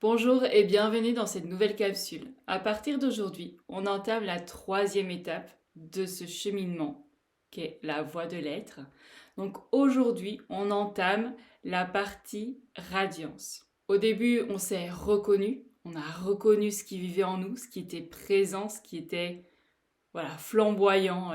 Bonjour et bienvenue dans cette nouvelle capsule. À partir d'aujourd'hui, on entame la troisième étape de ce cheminement qui est la voie de l'être. Donc aujourd'hui, on entame la partie radiance. Au début, on s'est reconnu, on a reconnu ce qui vivait en nous, ce qui était présent, ce qui était flamboyant,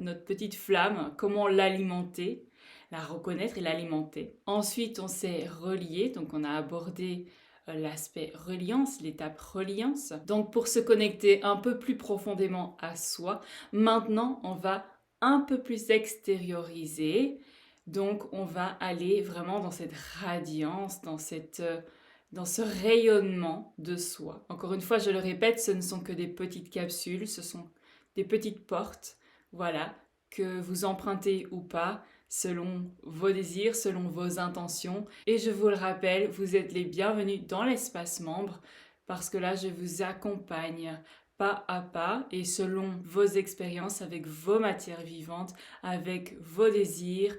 notre petite flamme, comment l'alimenter, la reconnaître et l'alimenter. Ensuite, on s'est relié, donc on a abordé l'aspect reliance, l'étape reliance. Donc pour se connecter un peu plus profondément à soi, maintenant on va un peu plus extérioriser. Donc on va aller vraiment dans cette radiance, dans ce rayonnement de soi. Encore une fois, je le répète, ce ne sont que des petites capsules, ce sont des petites portes, voilà, que vous empruntez ou pas, selon vos désirs, selon vos intentions. Et je vous le rappelle, vous êtes les bienvenus dans l'espace membre, parce que là, je vous accompagne pas à pas et selon vos expériences avec vos matières vivantes, avec vos désirs,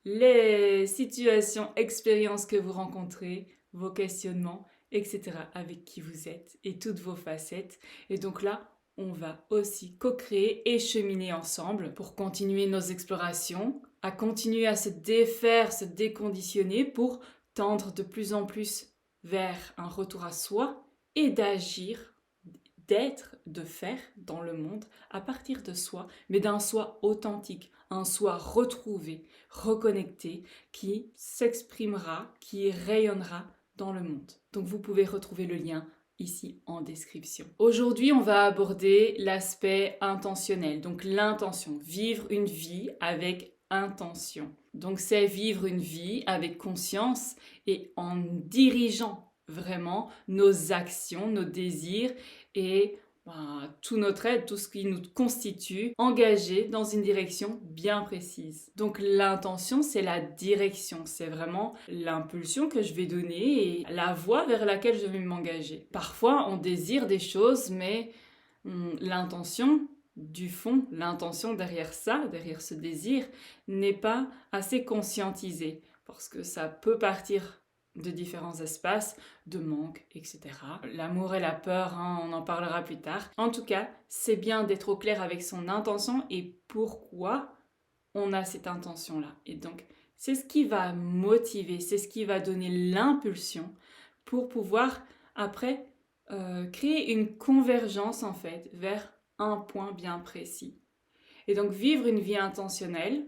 les situations, expériences que vous rencontrez, vos questionnements, etc. avec qui vous êtes et toutes vos facettes. Et donc là, on va aussi co-créer et cheminer ensemble pour continuer nos explorations, à continuer à se défaire, se déconditionner pour tendre de plus en plus vers un retour à soi et d'agir, d'être, de faire dans le monde à partir de soi, mais d'un soi authentique, un soi retrouvé, reconnecté, qui s'exprimera, qui rayonnera dans le monde. Donc vous pouvez retrouver le lien ici en description. Aujourd'hui, on va aborder l'aspect intentionnel, donc l'intention, vivre une vie avec intention. Donc c'est vivre une vie avec conscience et en dirigeant vraiment nos actions, nos désirs et tout notre être, tout ce qui nous constitue, engagé dans une direction bien précise. Donc l'intention, c'est la direction, c'est vraiment l'impulsion que je vais donner et la voie vers laquelle je vais m'engager. Parfois, on désire des choses, mais l'intention du fond, l'intention derrière ça, derrière ce désir, n'est pas assez conscientisée parce que ça peut partir de différents espaces, de manque, etc. L'amour et la peur, on en parlera plus tard. En tout cas, c'est bien d'être au clair avec son intention et pourquoi on a cette intention-là. Et donc, c'est ce qui va motiver, c'est ce qui va donner l'impulsion pour pouvoir, après, créer une convergence, en fait, vers un point bien précis. Et donc, vivre une vie intentionnelle,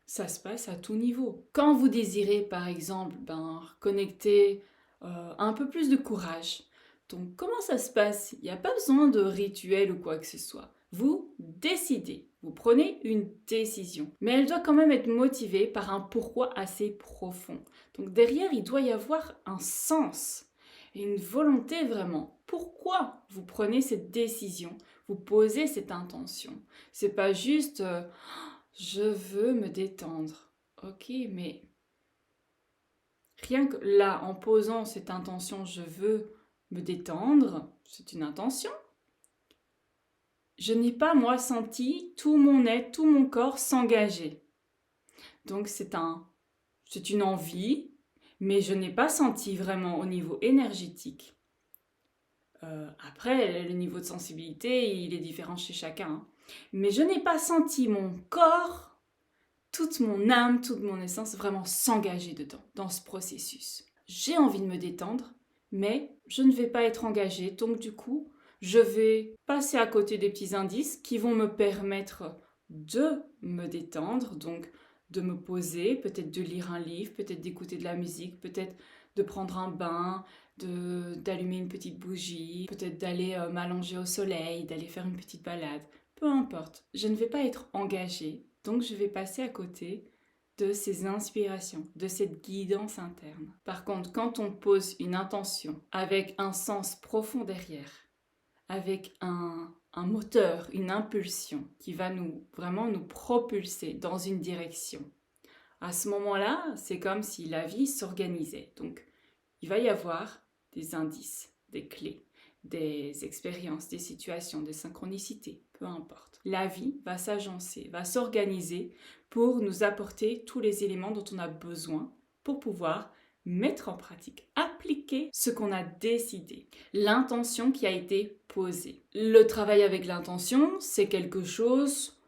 ça se passe à tout niveau. Quand vous désirez, par exemple, connecter un peu plus de courage, donc comment ça se passe? Il n'y a pas besoin de rituel ou quoi que ce soit. Vous décidez, vous prenez une décision, mais elle doit quand même être motivée par un pourquoi assez profond. Donc derrière, il doit y avoir un sens et une volonté vraiment. Pourquoi vous prenez cette décision? Vous posez cette intention. C'est pas juste je veux me détendre. Ok, mais rien que là, en posant cette intention, je veux me détendre, c'est une intention. Je n'ai pas, moi, senti tout mon être, tout mon corps s'engager. Donc c'est une envie, mais je n'ai pas senti vraiment au niveau énergétique. Après, le niveau de sensibilité, il est différent chez chacun. Hein. Mais je n'ai pas senti mon corps, toute mon âme, toute mon essence vraiment s'engager dedans, dans ce processus. J'ai envie de me détendre, mais je ne vais pas être engagée. Donc du coup, je vais passer à côté des petits indices qui vont me permettre de me détendre, donc de me poser, peut-être de lire un livre, peut-être d'écouter de la musique, peut-être de prendre un bain, d'allumer une petite bougie, peut-être d'aller m'allonger au soleil, d'aller faire une petite balade. Peu importe, je ne vais pas être engagée, donc je vais passer à côté de ces inspirations, de cette guidance interne. Par contre, quand on pose une intention avec un sens profond derrière, avec un moteur, une impulsion qui va vraiment nous propulser dans une direction, à ce moment-là, c'est comme si la vie s'organisait. Donc, il va y avoir des indices, des clés, des expériences, des situations, des synchronicités, peu importe. La vie va s'agencer, va s'organiser pour nous apporter tous les éléments dont on a besoin pour pouvoir mettre en pratique, appliquer ce qu'on a décidé, l'intention qui a été posée. Le travail avec l'intention, c'est quelque chose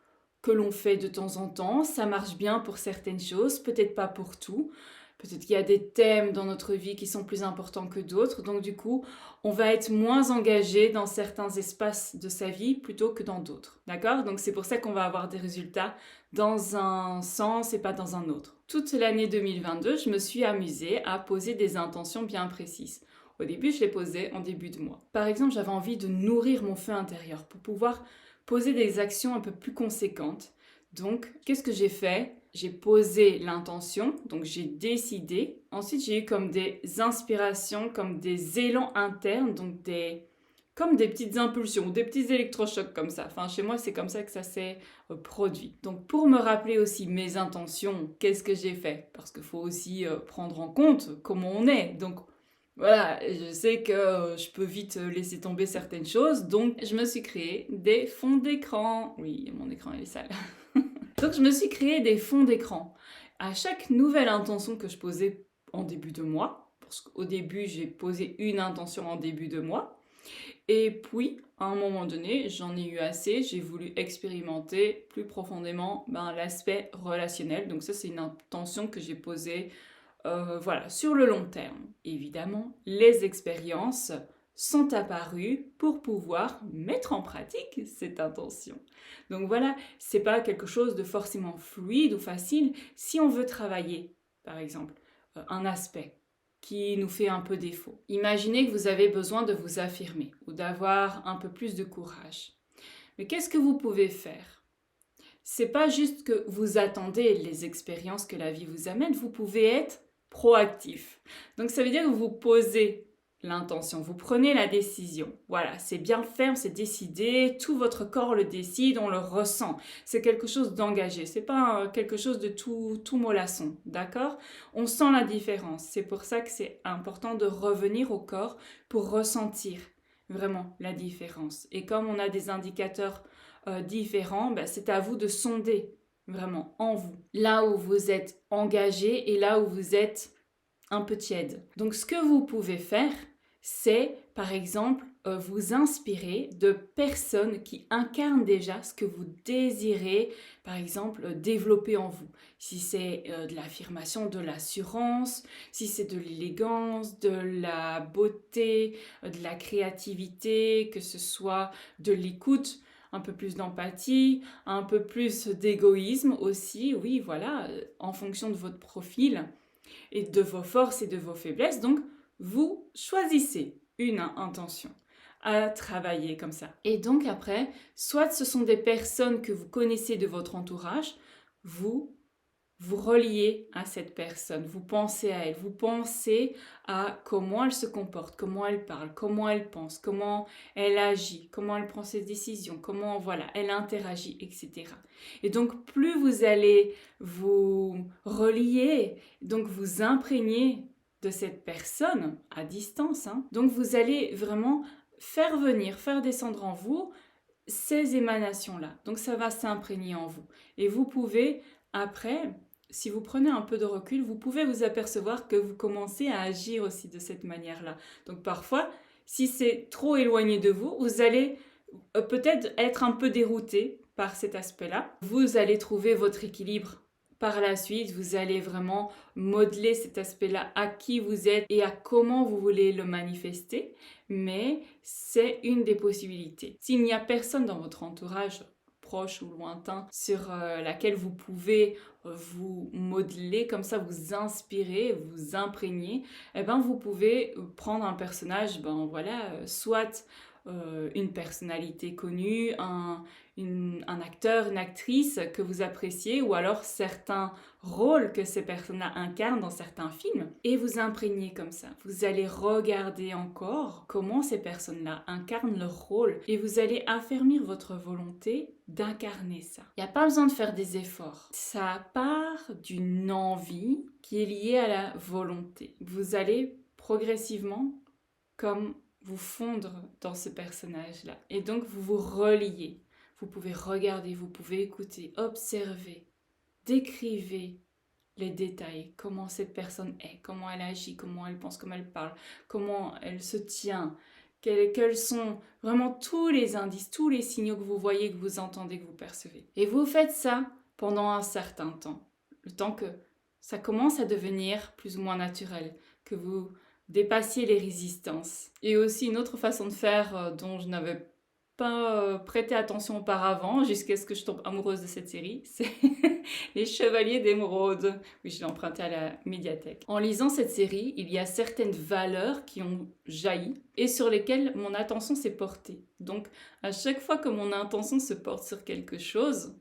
que l'on fait de temps en temps, ça marche bien pour certaines choses, peut-être pas pour tout. Peut-être qu'il y a des thèmes dans notre vie qui sont plus importants que d'autres, donc du coup, on va être moins engagé dans certains espaces de sa vie plutôt que dans d'autres. D'accord? Donc c'est pour ça qu'on va avoir des résultats dans un sens et pas dans un autre. Toute l'année 2022, je me suis amusée à poser des intentions bien précises. Au début, je les posais en début de mois. Par exemple, j'avais envie de nourrir mon feu intérieur pour pouvoir poser des actions un peu plus conséquentes. Donc, qu'est-ce que j'ai fait? J'ai posé l'intention, donc j'ai décidé. Ensuite, j'ai eu comme des inspirations, comme des élans internes, donc comme des petites impulsions, des petits électrochocs comme ça. Enfin, chez moi, c'est comme ça que ça s'est produit. Donc, pour me rappeler aussi mes intentions, qu'est-ce que j'ai fait? Parce qu'il faut aussi prendre en compte comment on est. Donc, voilà, je sais que je peux vite laisser tomber certaines choses, donc je me suis créé des fonds d'écran. Oui, mon écran il est sale. Donc je me suis créé des fonds d'écran. À chaque nouvelle intention que je posais en début de mois, parce qu'au début j'ai posé une intention en début de mois, et puis à un moment donné j'en ai eu assez, j'ai voulu expérimenter plus profondément l'aspect relationnel. Donc ça c'est une intention que j'ai posée sur le long terme. Évidemment, les expériences sont apparues pour pouvoir mettre en pratique cette intention. Donc voilà, c'est pas quelque chose de forcément fluide ou facile. Si on veut travailler, par exemple, un aspect qui nous fait un peu défaut. Imaginez que vous avez besoin de vous affirmer ou d'avoir un peu plus de courage. Mais qu'est-ce que vous pouvez faire? C'est pas juste que vous attendez les expériences que la vie vous amène, vous pouvez être proactif. Donc ça veut dire que vous posez l'intention, vous prenez la décision. Voilà, c'est bien ferme, c'est décidé, tout votre corps le décide, on le ressent. C'est quelque chose d'engagé, c'est pas quelque chose de tout mollasson, d'accord? On sent la différence. C'est pour ça que c'est important de revenir au corps pour ressentir vraiment la différence. Et comme on a des indicateurs différents, c'est à vous de sonder vraiment en vous, là où vous êtes engagé et là où vous êtes un peu tiède. Donc ce que vous pouvez faire, c'est par exemple vous inspirer de personnes qui incarnent déjà ce que vous désirez, par exemple, développer en vous. Si c'est de l'affirmation, de l'assurance, si c'est de l'élégance, de la beauté, de la créativité, que ce soit de l'écoute, un peu plus d'empathie, un peu plus d'égoïsme aussi, oui, voilà, en fonction de votre profil et de vos forces et de vos faiblesses. Donc, vous choisissez une intention à travailler comme ça. Et donc après, soit ce sont des personnes que vous connaissez de votre entourage, vous reliez à cette personne, vous pensez à elle, vous pensez à comment elle se comporte, comment elle parle, comment elle pense, comment elle agit, comment elle prend ses décisions, comment elle interagit, etc. Et donc plus vous allez vous relier, donc vous imprégner de cette personne à distance, donc vous allez vraiment faire venir, faire descendre en vous ces émanations-là. Donc ça va s'imprégner en vous. Et vous pouvez, après, si vous prenez un peu de recul, vous pouvez vous apercevoir que vous commencez à agir aussi de cette manière-là. Donc parfois, si c'est trop éloigné de vous, vous allez peut-être être un peu dérouté par cet aspect-là. Vous allez trouver votre équilibre par la suite, vous allez vraiment modeler cet aspect-là à qui vous êtes et à comment vous voulez le manifester, mais c'est une des possibilités. S'il n'y a personne dans votre entourage, proche ou lointain, sur laquelle vous pouvez vous modeler, comme ça vous inspirer, vous imprégner, vous pouvez prendre un personnage, soit une personnalité connue, un acteur, une actrice que vous appréciez, ou alors certains rôles que ces personnes-là incarnent dans certains films, et vous imprégnez comme ça. Vous allez regarder encore comment ces personnes-là incarnent leur rôle, et vous allez affermir votre volonté d'incarner ça. Il n'y a pas besoin de faire des efforts. Ça part d'une envie qui est liée à la volonté. Vous allez progressivement, comme vous fondre dans ce personnage-là. Et donc, vous vous reliez. Vous pouvez regarder, vous pouvez écouter, observer, décrivez les détails, comment cette personne est, comment elle agit, comment elle pense, comment elle parle, comment elle se tient, quels sont vraiment tous les indices, tous les signaux que vous voyez, que vous entendez, que vous percevez. Et vous faites ça pendant un certain temps, le temps que ça commence à devenir plus ou moins naturel, que vous dépassiez les résistances. Et aussi une autre façon de faire dont je n'avais pas prêté attention auparavant, jusqu'à ce que je tombe amoureuse de cette série, c'est Les Chevaliers d'Émeraude. Oui, je l'ai emprunté à la médiathèque. En lisant cette série, il y a certaines valeurs qui ont jailli et sur lesquelles mon attention s'est portée. Donc, à chaque fois que mon attention se porte sur quelque chose,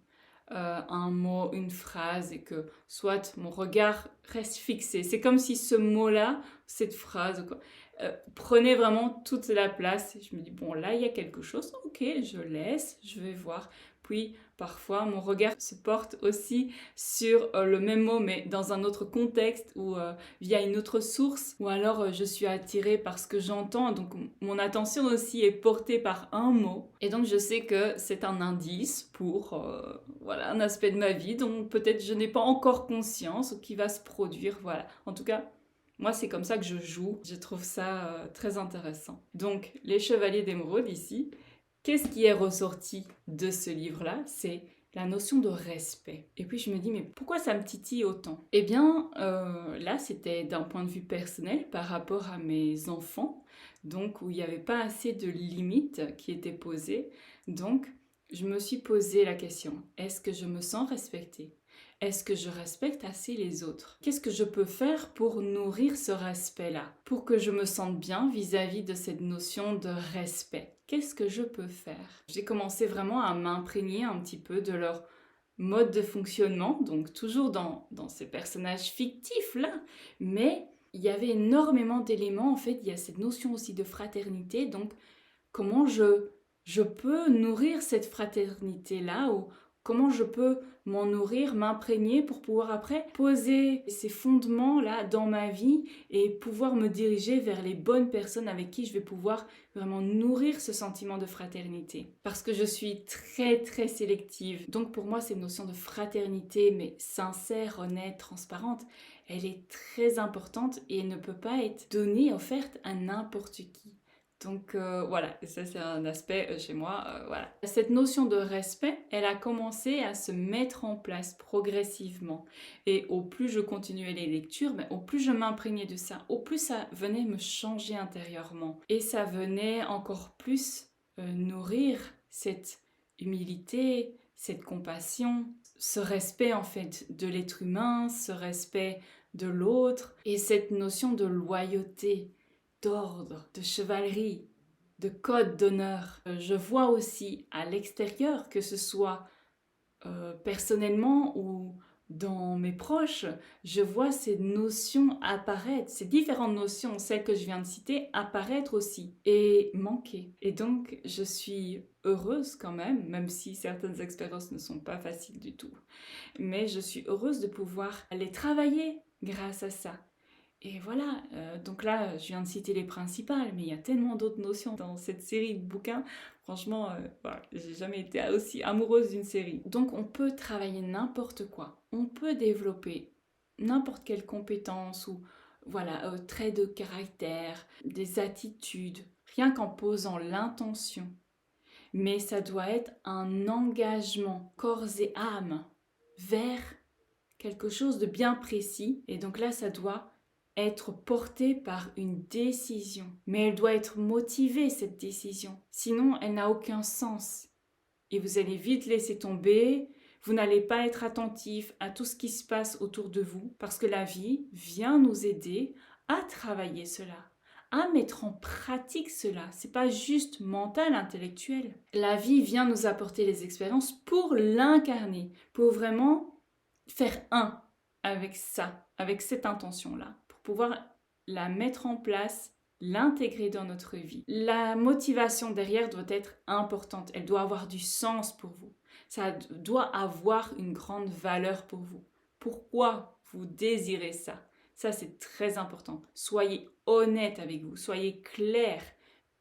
un mot, une phrase, et que soit mon regard reste fixé. C'est comme si ce mot-là, cette phrase, quoi, prenait vraiment toute la place. Et je me dis, bon, là, il y a quelque chose, ok, je laisse, je vais voir. Puis, parfois, mon regard se porte aussi sur le même mot, mais dans un autre contexte ou via une autre source. Ou alors, je suis attirée par ce que j'entends. Donc, mon attention aussi est portée par un mot. Et donc, je sais que c'est un indice pour voilà, un aspect de ma vie dont peut-être je n'ai pas encore conscience ou qui va se produire. Voilà. En tout cas, moi, c'est comme ça que je joue. Je trouve ça très intéressant. Donc, Les Chevaliers d'Émeraude ici. Qu'est-ce qui est ressorti de ce livre-là? C'est la notion de respect. Et puis je me dis, mais pourquoi ça me titille autant? Eh bien, là, c'était d'un point de vue personnel par rapport à mes enfants, donc où il n'y avait pas assez de limites qui étaient posées. Donc, je me suis posé la question, est-ce que je me sens respectée? Est-ce que je respecte assez les autres? Qu'est-ce que je peux faire pour nourrir ce respect-là? Pour que je me sente bien vis-à-vis de cette notion de respect? Qu'est-ce que je peux faire? J'ai commencé vraiment à m'imprégner un petit peu de leur mode de fonctionnement, donc toujours dans ces personnages fictifs-là, mais il y avait énormément d'éléments, en fait, il y a cette notion aussi de fraternité, donc comment je peux nourrir cette fraternité-là ou comment je peux m'en nourrir, m'imprégner pour pouvoir après poser ces fondements-là dans ma vie et pouvoir me diriger vers les bonnes personnes avec qui je vais pouvoir vraiment nourrir ce sentiment de fraternité. Parce que je suis très très sélective. Donc pour moi, cette notion de fraternité, mais sincère, honnête, transparente, elle est très importante et ne peut pas être donnée, offerte à n'importe qui. Donc voilà, ça c'est un aspect chez moi, voilà. Cette notion de respect, elle a commencé à se mettre en place progressivement. Et au plus je continuais les lectures, au plus je m'imprégnais de ça, au plus ça venait me changer intérieurement. Et ça venait encore plus nourrir cette humilité, cette compassion, ce respect en fait de l'être humain, ce respect de l'autre et cette notion de loyauté, d'ordre, de chevalerie, de code d'honneur. Je vois aussi à l'extérieur, que ce soit personnellement ou dans mes proches, je vois ces notions apparaître, ces différentes notions, celles que je viens de citer, apparaître aussi et manquer. Et donc, je suis heureuse quand même si certaines expériences ne sont pas faciles du tout. Mais je suis heureuse de pouvoir les travailler grâce à ça. Et voilà, donc là, je viens de citer les principales, mais il y a tellement d'autres notions dans cette série de bouquins. Franchement, voilà, j'ai jamais été aussi amoureuse d'une série. Donc on peut travailler n'importe quoi. On peut développer n'importe quelle compétence ou voilà, traits de caractère, des attitudes, rien qu'en posant l'intention. Mais ça doit être un engagement corps et âme vers quelque chose de bien précis. Et donc là, ça doit être portée par une décision. Mais elle doit être motivée, cette décision. Sinon, elle n'a aucun sens. Et vous allez vite laisser tomber. Vous n'allez pas être attentif à tout ce qui se passe autour de vous. Parce que la vie vient nous aider à travailler cela, à mettre en pratique cela. C'est pas juste mental, intellectuel. La vie vient nous apporter les expériences pour l'incarner, pour vraiment faire un avec ça, avec cette intention-là, pour pouvoir la mettre en place, l'intégrer dans notre vie. La motivation derrière doit être importante, elle doit avoir du sens pour vous. Ça doit avoir une grande valeur pour vous. Pourquoi vous désirez ça? Ça, c'est très important. Soyez honnête avec vous, soyez clair,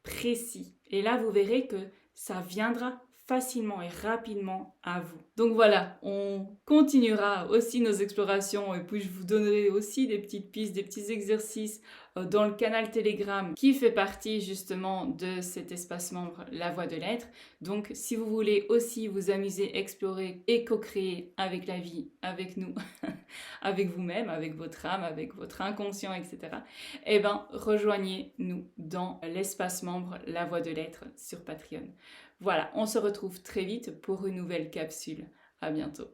précis. Et là, vous verrez que ça viendra facilement et rapidement à vous. Donc voilà, on continuera aussi nos explorations et puis je vous donnerai aussi des petites pistes, des petits exercices dans le canal Telegram qui fait partie justement de cet espace membre La Voix de l'être. Donc si vous voulez aussi vous amuser, explorer et co-créer avec la vie, avec nous, avec vous-même, avec votre âme, avec votre inconscient, etc., eh ben rejoignez-nous dans l'espace membre La Voix de l'être sur Patreon. Voilà, on se retrouve très vite pour une nouvelle capsule. À bientôt.